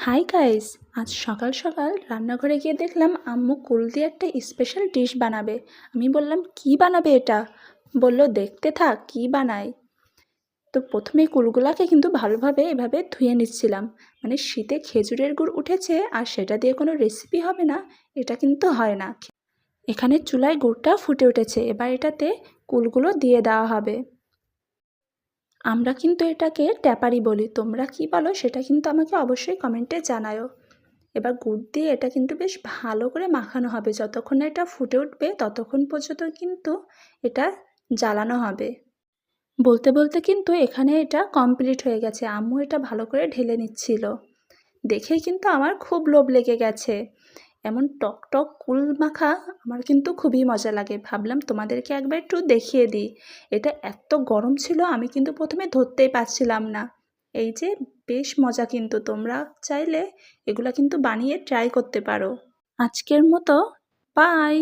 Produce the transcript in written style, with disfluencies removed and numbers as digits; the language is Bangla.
হাই গাইস, আজ সকাল সকাল রান্নাঘরে গিয়ে দেখলাম আম্মু কুল দিয়ে একটা স্পেশাল ডিশ বানাবে। আমি বললাম কি বানাবে এটা? বলল দেখতে থাক কি বানায়। তো প্রথমেই কুলগুলাকে কিন্তু ভালোভাবে এভাবে ধুয়ে নিচ্ছিলাম। মানে শীতে খেজুরের গুড় উঠেছে আর সেটা দিয়ে কোনো রেসিপি হবে না, এটা কিন্তু হয় না। এখানে চুলায় গুড়টা ফুটে উঠেছে, এবার এটাতে কুলগুলো দিয়ে দেওয়া হবে। আমরা কিন্তু এটাকে ট্যাপারি বলি, তোমরা কি বলো সেটা কিন্তু আমাকে অবশ্যই কমেন্টে জানাও। এবার গুড় দিয়ে এটা কিন্তু বেশ ভালো করে মাখানো হবে, যতক্ষণ না এটা ফুটে উঠবে ততক্ষণ পর্যন্ত কিন্তু এটা জ্বালানো হবে। বলতে বলতে কিন্তু এখানে এটা কমপ্লিট হয়ে গেছে, আম্মু এটা ভালো করে ঢেলে নিচ্ছিল। দেখেই কিন্তু আমার খুব লোভ লেগে গেছে। এমন টক টক কুল মাখা আমার কিন্তু খুবই মজা লাগে, ভাবলাম তোমাদেরকে একবার একটু দেখিয়ে দিই। এটা এত গরম ছিল আমি কিন্তু প্রথমে ধরতেই পারছিলাম না। এই যে বেশ মজা, কিন্তু তোমরা চাইলে এগুলা কিন্তু বানিয়ে ট্রাই করতে পারো। আজকের মতো বাই।